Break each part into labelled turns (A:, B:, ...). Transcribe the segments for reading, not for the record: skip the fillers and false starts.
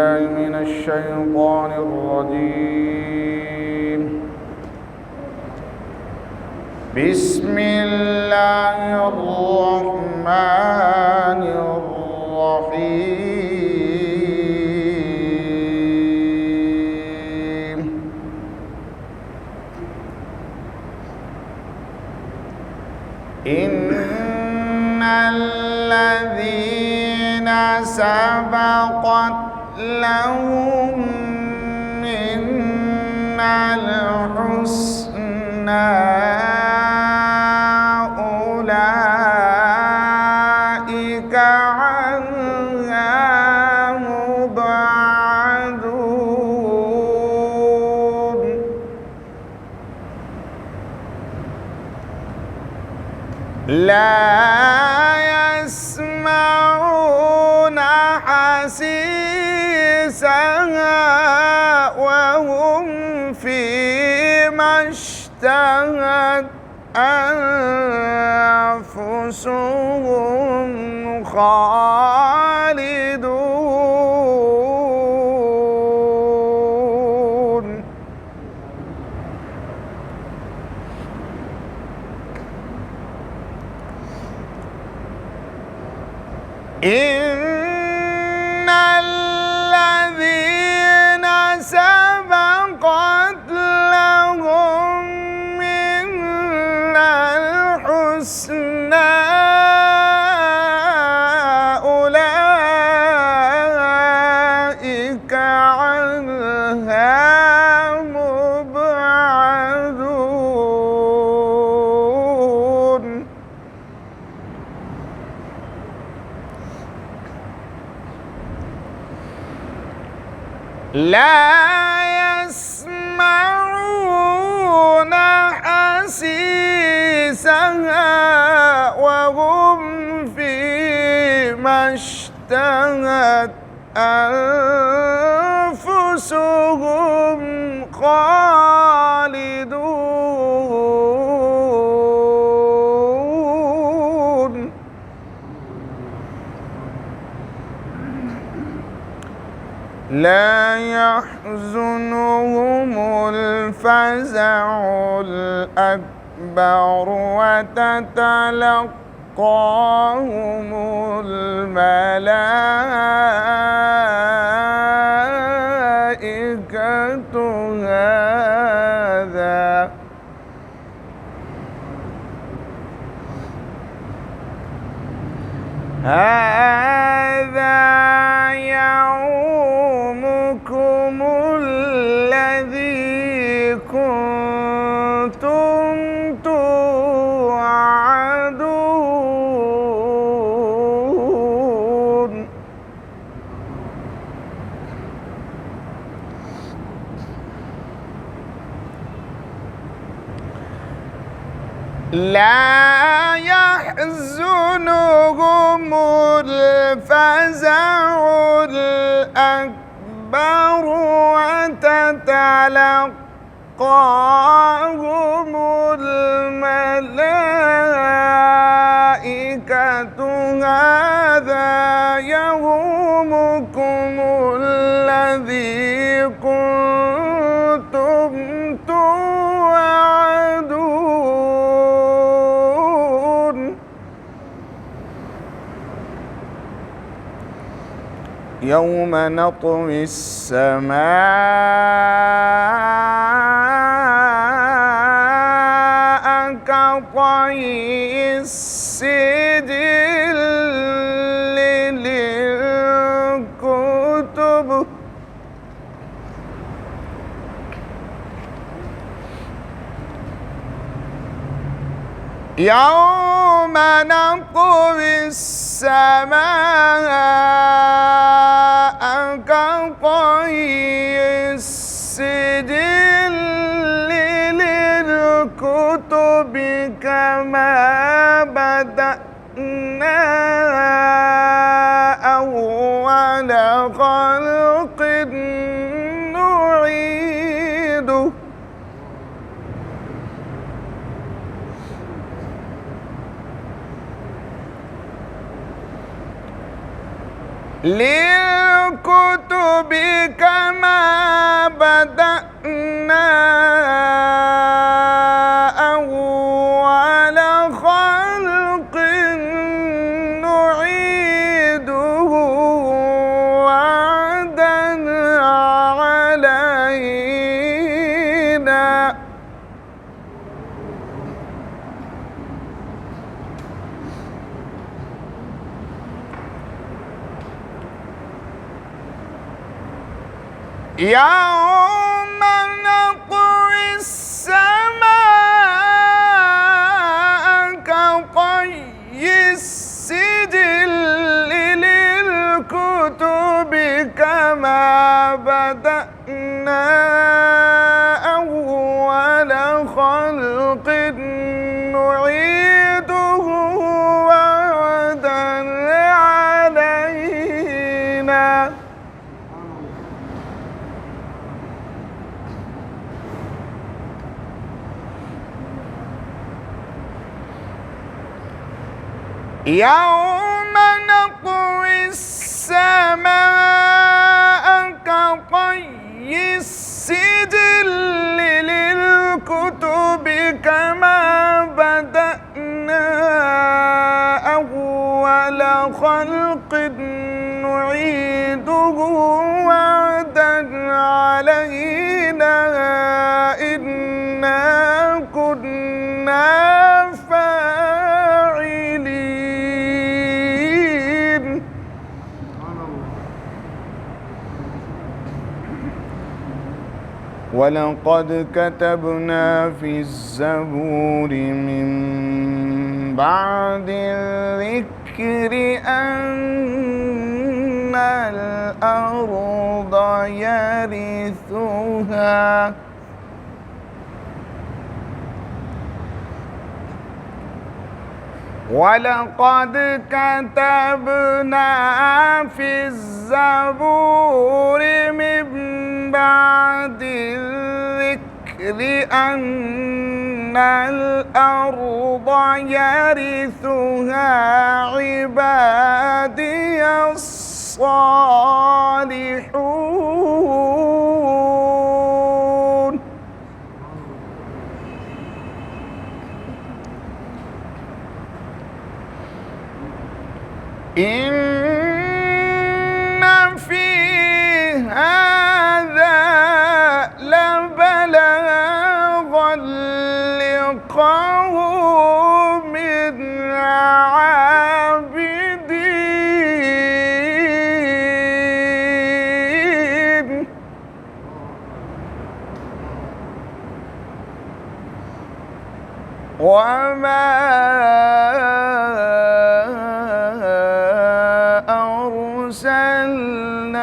A: من الشيطان الرجيم. بسم الله الرحمن الرحيم. إن الذين سبقت لهم منا الحسنى أولئك عنها مبعدون. لا يسمعون حسيسها وهم فيما اشتهت أنفسهم خالدون. إن الذين سبقت لهم منا الحسنى أولئك عنها مبعدون. لا يسمعون حسيسها وهم فيما اشتهت أنفسهم خالدون. لا يحزنهم الفزع الأكبر وتتلقاهم الملائكة هذا يومكم الذي كنتم توعدون. لا يحزنهم الفزع الأكبر وتتلقاهم الملائكة هذا يومكم الذي كنتم توعدون. يوم نطوي السماء كطي السجل للكتب يوم نطوي السماء كطي السجل للكتب كما بدأنا أول خلق نعيده. للكتب الكتب كما بدأنا أول خلق نعيده وعدا علينا. يوم نطوي السماء كطي السجل للكتب كما بدأنا أول خلق نعيده وعدا علينا. يوم نطوي السماء كطي السجل للكتب كما بدأنا أول خلق نعيده وعدا علينا إنا كنا ولقد كتبنا في الزبور من بعد الذكر أن الأرض يرثها ولقد كتبنا في الزبور من بعد الذكر أن الأرض يرثها عبادي الصالحون. إن في هذا لبلاغا لقوم عابدين. وما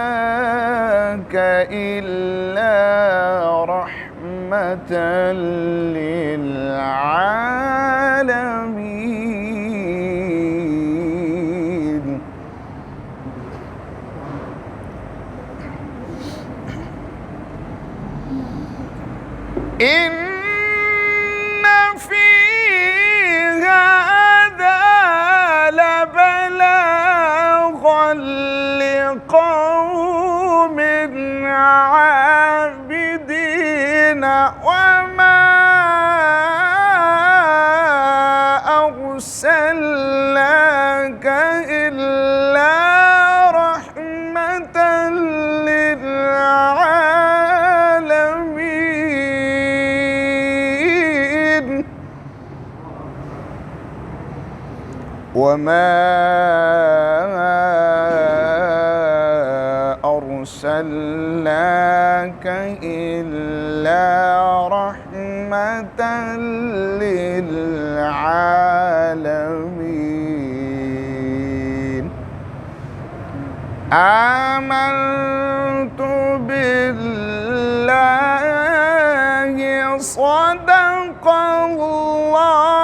A: أرسلناك إلا رحمة للعالمين. إن في هذا لبلاغا لقوم عابدين. وما أرسلناك إلا رحمة للعالمين. وما أرسلناك إلا رحمة للعالمين. آمنت بالله صدق الله